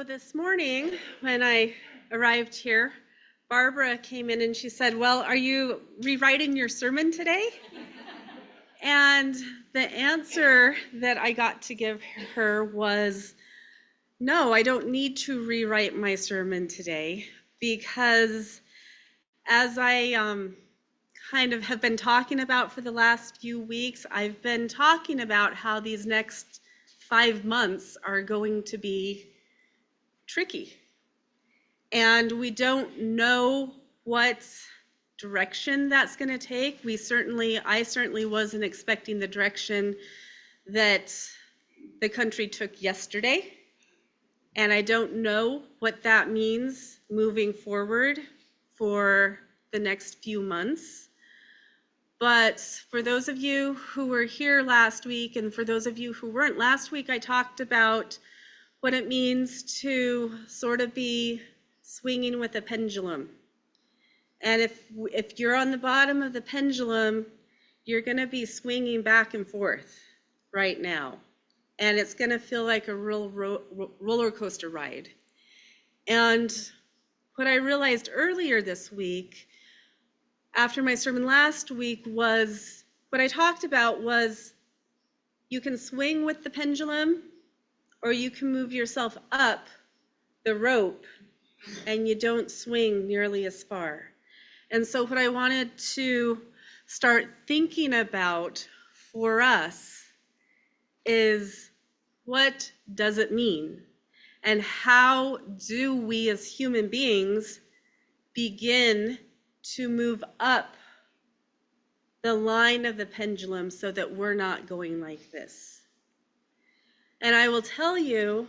So this morning when I arrived here, Barbara came in and she said, "Well, are you rewriting your sermon today?" And the answer that I got to give her was, "No, I don't need to rewrite my sermon today, because as I kind of have been talking about for the last few weeks, I've been talking about how these next 5 months are going to be tricky. And we don't know what direction that's going to take. I certainly wasn't expecting the direction that the country took yesterday. And I don't know what that means moving forward for the next few months. But for those of you who were here last week, and for those of you who weren't last week, I talked about what it means to sort of be swinging with a pendulum. And if you're on the bottom of the pendulum, you're going to be swinging back and forth right now. And it's going to feel like a real roller coaster ride. And what I realized earlier this week, after my sermon last week, was what I talked about was you can swing with the pendulum, or you can move yourself up the rope and you don't swing nearly as far. And so what I wanted to start thinking about for us is, what does it mean? And how do we as human beings begin to move up the line of the pendulum so that we're not going like this? And I will tell you,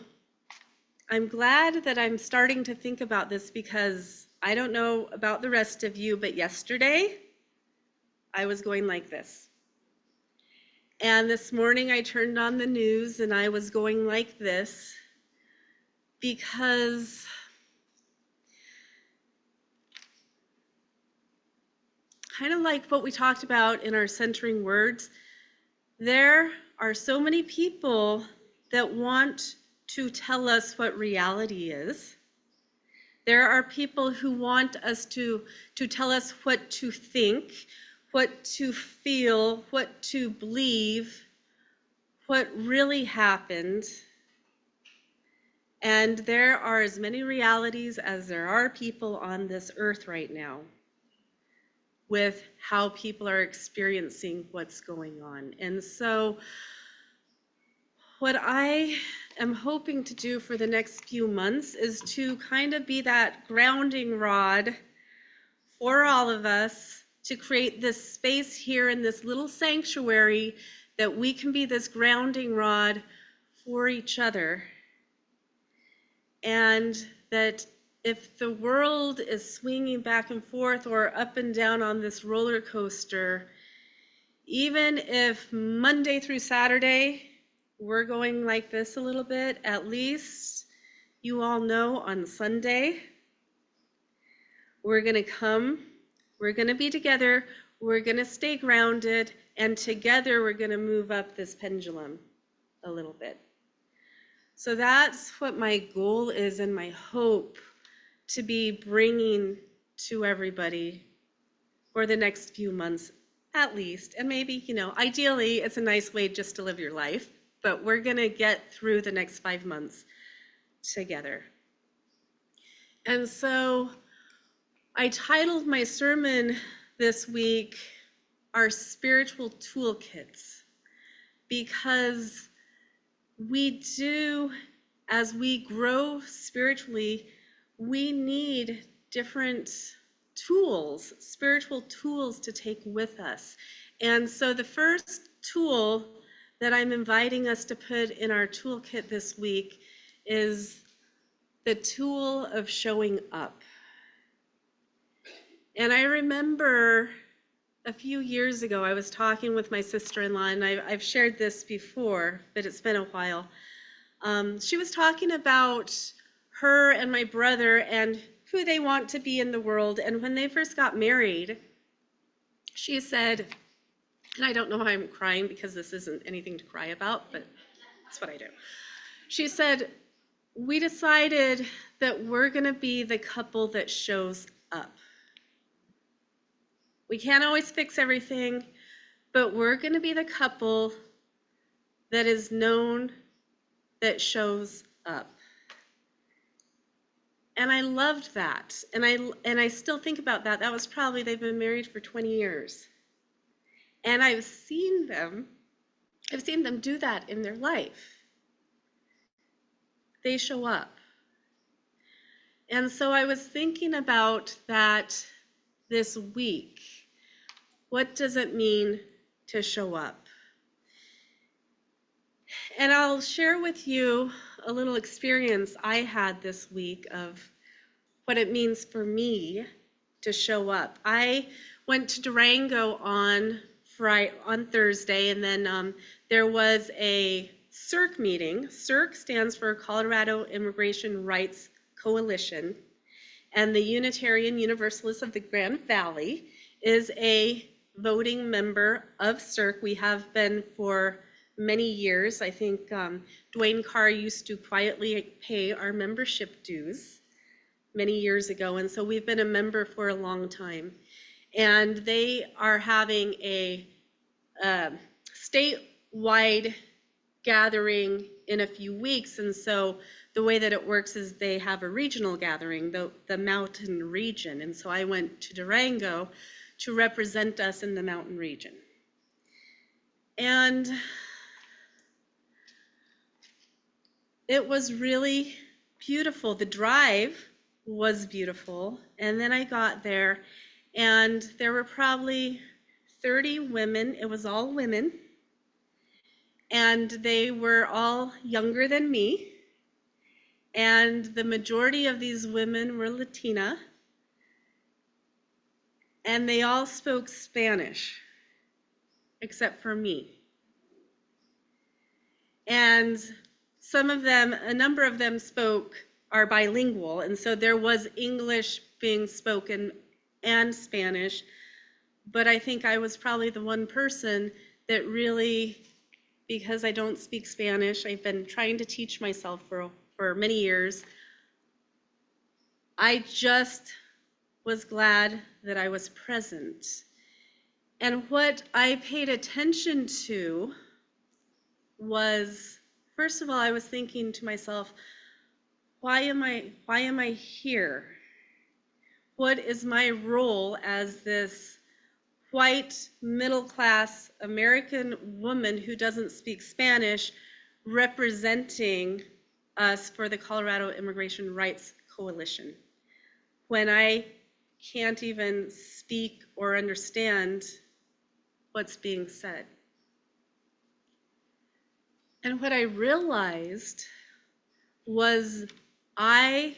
I'm glad that I'm starting to think about this, because I don't know about the rest of you, but yesterday I was going like this. And this morning I turned on the news and I was going like this, because kind of like what we talked about in our centering words, there are so many people that want to tell us what reality is. There are people who want us to tell us what to think, what to feel, what to believe, what really happened. And there are as many realities as there are people on this earth right now, with how people are experiencing what's going on. And so what I am hoping to do for the next few months is to kind of be that grounding rod for all of us, to create this space here in this little sanctuary that we can be this grounding rod for each other. And that if the world is swinging back and forth or up and down on this roller coaster, even if Monday through Saturday we're going like this a little bit, at least you all know on Sunday we're going to come, we're going to be together, we're going to stay grounded, and together we're going to move up this pendulum a little bit. So that's what my goal is, and my hope to be bringing to everybody for the next few months at least. And maybe, ideally it's a nice way just to live your life, but we're going to get through the next 5 months together. And so I titled my sermon this week, Our Spiritual Toolkits, because we do, as we grow spiritually, we need different tools, spiritual tools to take with us. And so the first tool that I'm inviting us to put in our toolkit this week is the tool of showing up. And I remember a few years ago, I was talking with my sister-in-law, and I've shared this before, but it's been a while. She was talking about her and my brother and who they want to be in the world. And when they first got married, she said, and I don't know why I'm crying, because this isn't anything to cry about, but that's what I do. She said, we decided that we're going to be the couple that shows up. We can't always fix everything, but we're going to be the couple that is known that shows up. And I loved that. And I still think about that. That was probably, they've been married for 20 years. And I've seen them do that in their life. They show up. And so I was thinking about that this week. What does it mean to show up? And I'll share with you a little experience I had this week of what it means for me to show up. I went to Durango on Thursday, and then there was a CIRC meeting. CIRC stands for Colorado Immigration Rights Coalition, and the Unitarian Universalists of the Grand Valley is a voting member of CIRC. We have been for many years. I think Dwayne Carr used to quietly pay our membership dues many years ago, and so we've been a member for a long time. And they are having a statewide gathering in a few weeks, and so the way that it works is they have a regional gathering, the mountain region, and so I went to Durango to represent us in the mountain region. And it was really beautiful. The drive was beautiful, and then I got there, and there were probably 30 women. It was all women, and they were all younger than me, and the majority of these women were Latina, and they all spoke Spanish, except for me. And a number of them are bilingual, and so there was English being spoken and Spanish, but I think I was probably the one person that really, because I don't speak Spanish, I've been trying to teach myself for many years, I just was glad that I was present. And what I paid attention to was, first of all, I was thinking to myself, why am I here? What is my role as this white, middle-class American woman who doesn't speak Spanish representing us for the Colorado Immigration Rights Coalition, when I can't even speak or understand what's being said? And what I realized was I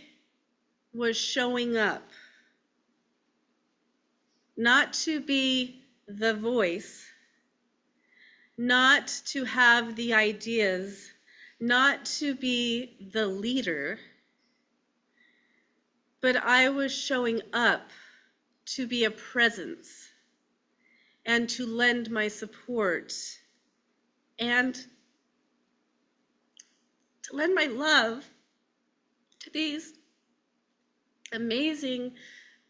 was showing up not to be the voice, not to have the ideas, not to be the leader, but I was showing up to be a presence and to lend my support and to lend my love to these amazing,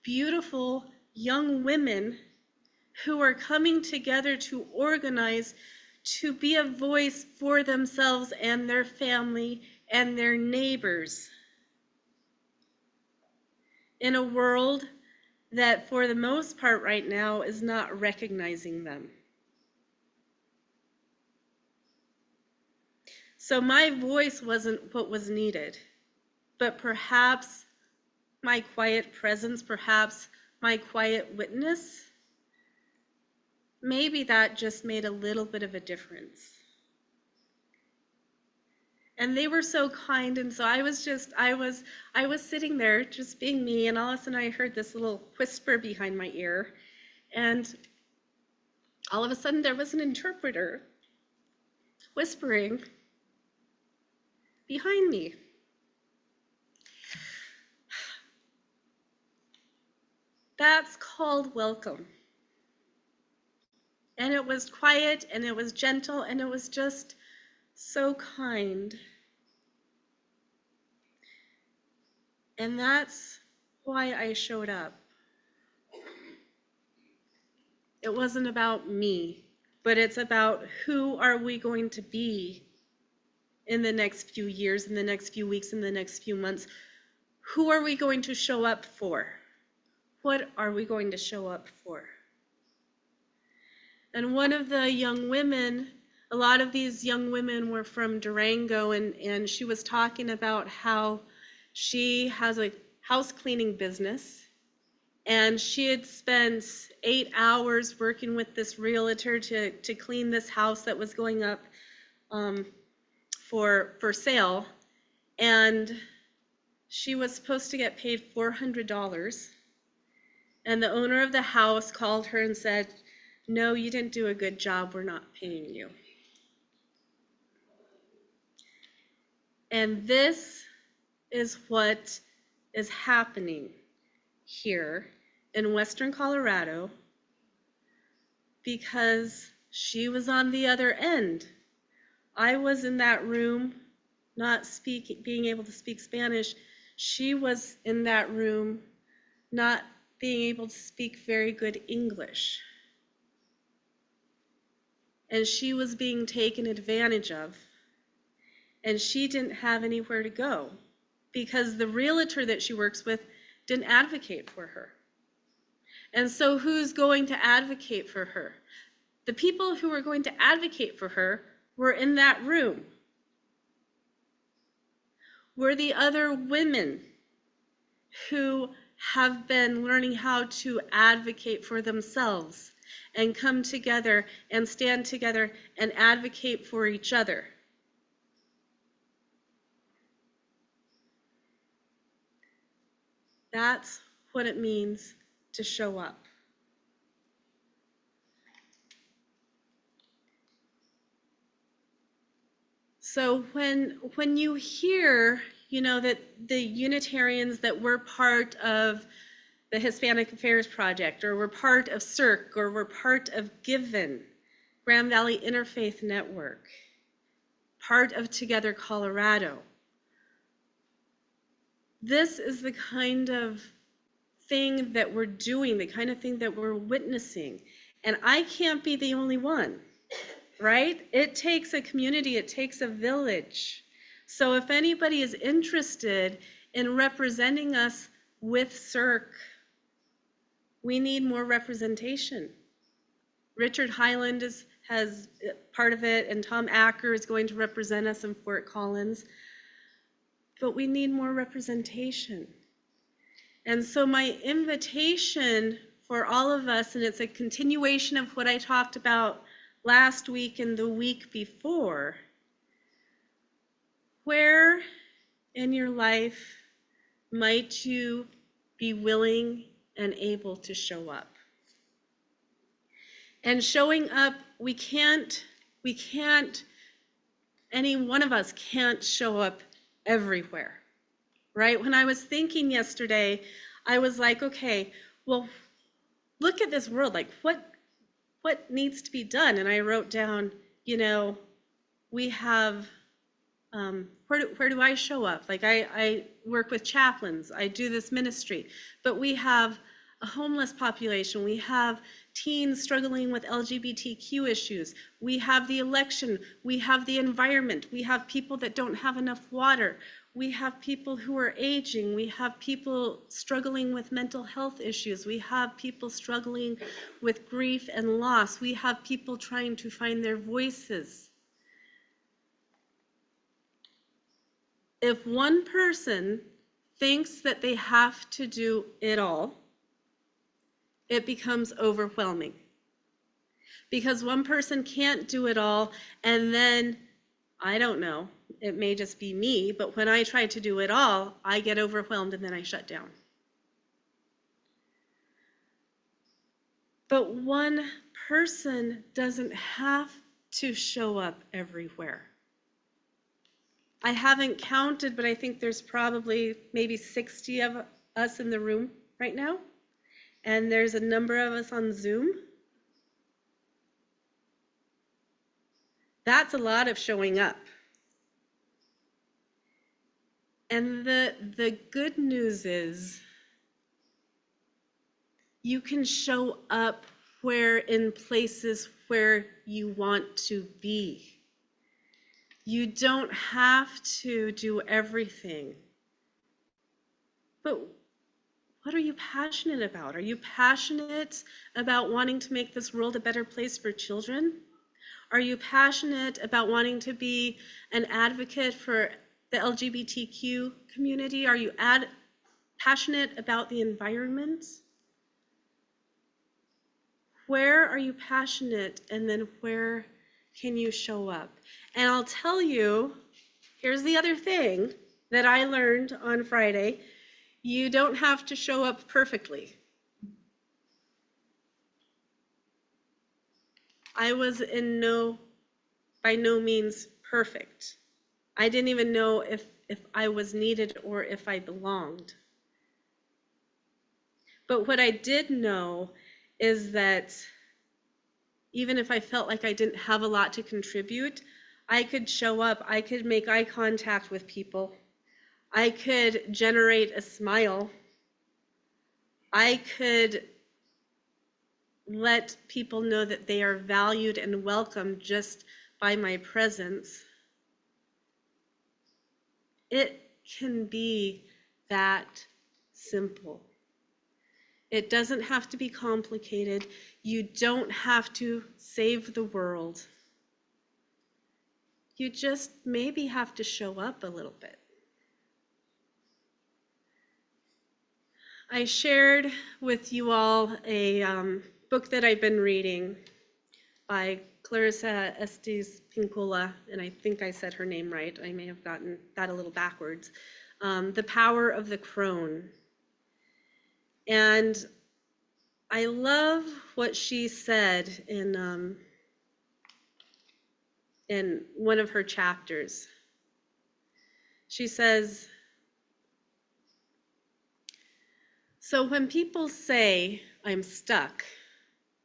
beautiful young women who are coming together to organize, to be a voice for themselves and their family and their neighbors in a world that for the most part right now is not recognizing them. So my voice wasn't what was needed, but perhaps my quiet presence, perhaps my quiet witness, maybe that just made a little bit of a difference. And they were so kind, and so I was sitting there just being me, and all of a sudden I heard this little whisper behind my ear, and all of a sudden there was an interpreter whispering behind me. That's called welcome. And it was quiet, and it was gentle, and it was just so kind. And that's why I showed up. It wasn't about me, but it's about who are we going to be in the next few years, in the next few weeks, in the next few months. Who are we going to show up for? What are we going to show up for? And one of the young women, a lot of these young women were from Durango, and she was talking about how she has a house cleaning business, and she had spent 8 hours working with this realtor to clean this house that was going up for sale, and she was supposed to get paid $400, and the owner of the house called her and said, "No, you didn't do a good job, we're not paying you." And this is what is happening here in Western Colorado, because she was on the other end. I was in that room not being able to speak Spanish. She was in that room not being able to speak very good English. And she was being taken advantage of. And she didn't have anywhere to go because the realtor that she works with didn't advocate for her. And so who's going to advocate for her? The people who were going to advocate for her were in that room. Were the other women who have been learning how to advocate for themselves and come together and stand together and advocate for each other. That's what it means to show up. So when you hear, that the Unitarians that were part of the Hispanic Affairs Project, or we're part of CIRC, or we're part of Given, Grand Valley Interfaith Network, part of Together Colorado. This is the kind of thing that we're doing, the kind of thing that we're witnessing. And I can't be the only one, right? It takes a community, it takes a village. So if anybody is interested in representing us with CIRC, we need more representation. Richard Highland has part of it, and Tom Acker is going to represent us in Fort Collins. But we need more representation. And so my invitation for all of us, and it's a continuation of what I talked about last week and the week before, where in your life might you be willing and able to show up? And showing up, we can't, any one of us can't show up everywhere, right? When I was thinking yesterday, I was like, okay, well, look at this world, like what needs to be done? And I wrote down, we have, where do I show up? Like I work with chaplains, I do this ministry, but we have a homeless population, we have teens struggling with LGBTQ issues, we have the election, we have the environment, we have people that don't have enough water, we have people who are aging, we have people struggling with mental health issues, we have people struggling with grief and loss, we have people trying to find their voices. If one person thinks that they have to do it all, it becomes overwhelming. Because one person can't do it all, and then, I don't know, it may just be me, but when I try to do it all, I get overwhelmed and then I shut down. But one person doesn't have to show up everywhere. I haven't counted, but I think there's probably maybe 60 of us in the room right now. And there's a number of us on Zoom. That's a lot of showing up. And the good news is you can show up where in places where you want to be. You don't have to do everything. But what are you passionate about? Are you passionate about wanting to make this world a better place for children? Are you passionate about wanting to be an advocate for the LGBTQ community? Are you passionate about the environment? Where are you passionate, and then where can you show up? And I'll tell you, here's the other thing that I learned on Friday. You don't have to show up perfectly. I was by no means perfect. I didn't even know if I was needed or if I belonged. But what I did know is that even if I felt like I didn't have a lot to contribute, I could show up, I could make eye contact with people, I could generate a smile, I could let people know that they are valued and welcome just by my presence. It can be that simple. It doesn't have to be complicated. You don't have to save the world. You just maybe have to show up a little bit. I shared with you all a book that I've been reading by Clarissa Estes Pinkola, and I think I said her name right. I may have gotten that a little backwards. The Power of the Crone. And I love what she said in one of her chapters. She says, "So when people say I'm stuck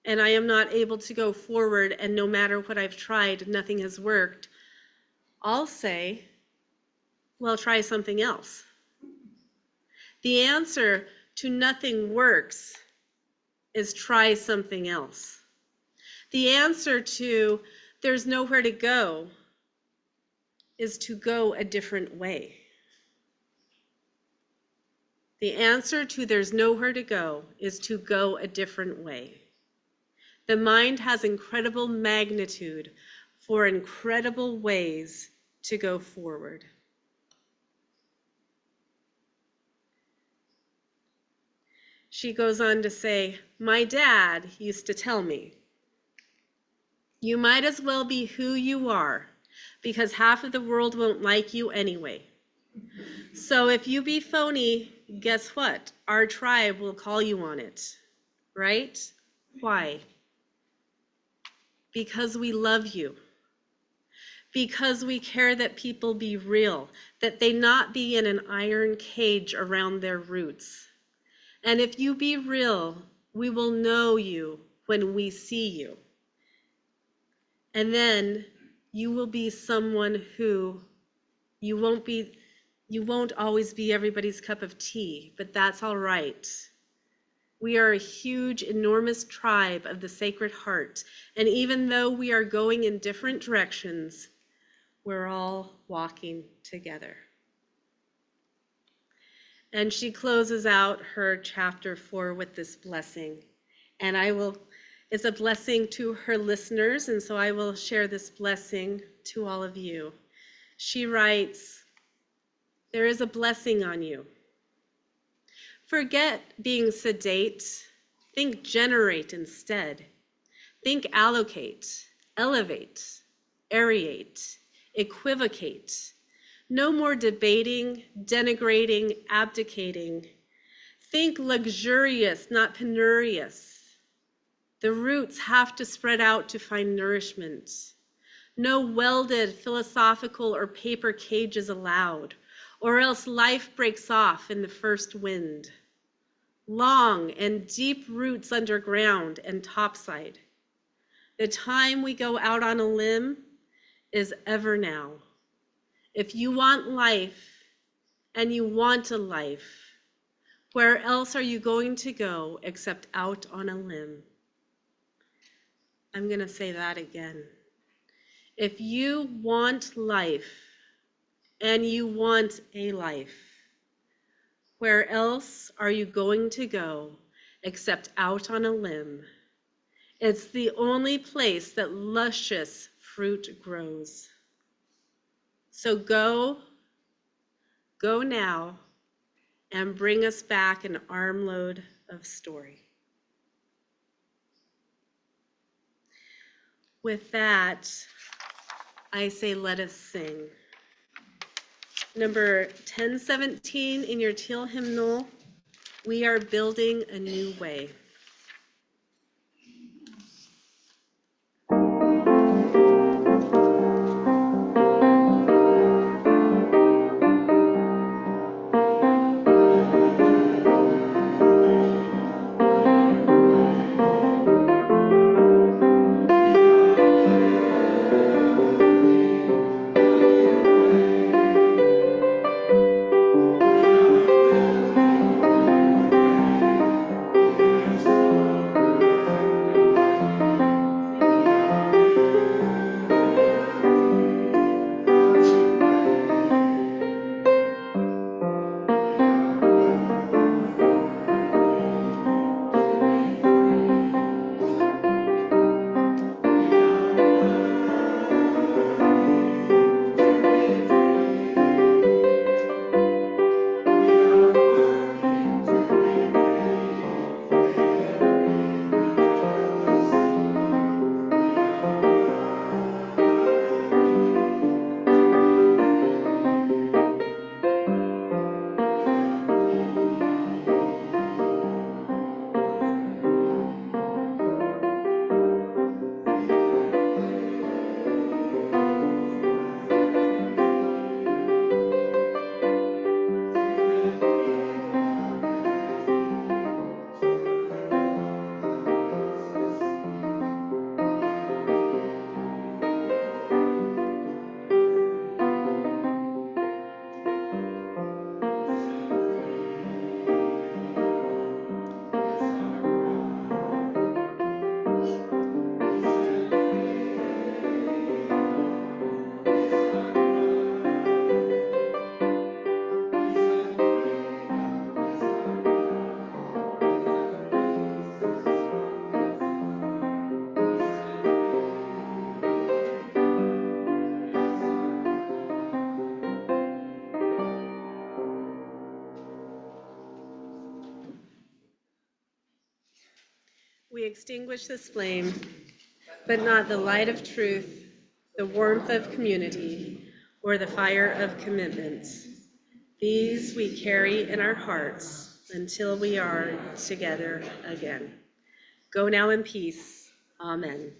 and I am not able to go forward, and no matter what I've tried, nothing has worked, I'll say, well, try something else. The answer to nothing works is try something else. The answer to there's nowhere to go is to go a different way. The answer to there's nowhere to go is to go a different way. The mind has incredible magnitude for incredible ways to go forward." She goes on to say, "My dad used to tell me, you might as well be who you are, because half of the world won't like you anyway. So if you be phony, guess what? Our tribe will call you on it, right? Why? Because we love you. Because we care that people be real, that they not be in an iron cage around their roots. And if you be real, we will know you when we see you. And then you will be someone who you won't always be everybody's cup of tea, but that's all right. We are a huge, enormous tribe of the Sacred Heart, and even though we are going in different directions, we're all walking together." And she closes out her chapter 4 with this blessing. And it's a blessing to her listeners, and so I will share this blessing to all of you. She writes, "There is a blessing on you. Forget being sedate. Think generate instead. Think allocate, elevate, aerate, equivocate. No more debating, denigrating, abdicating. Think luxurious, not penurious. The roots have to spread out to find nourishment. No welded philosophical or paper cages allowed, or else life breaks off in the first wind. Long and deep roots underground and topside. The time we go out on a limb is ever now. If you want life and you want a life, where else are you going to go except out on a limb? I'm going to say that again. If you want life and you want a life, where else are you going to go except out on a limb? It's the only place that luscious fruit grows. So go now, and bring us back an armload of story. With that, I say, let us sing. Number 1017 in your teal hymnal, we are building a new way. We extinguish this flame, but not the light of truth, the warmth of community, or the fire of commitment. These we carry in our hearts until we are together again. Go now in peace. Amen.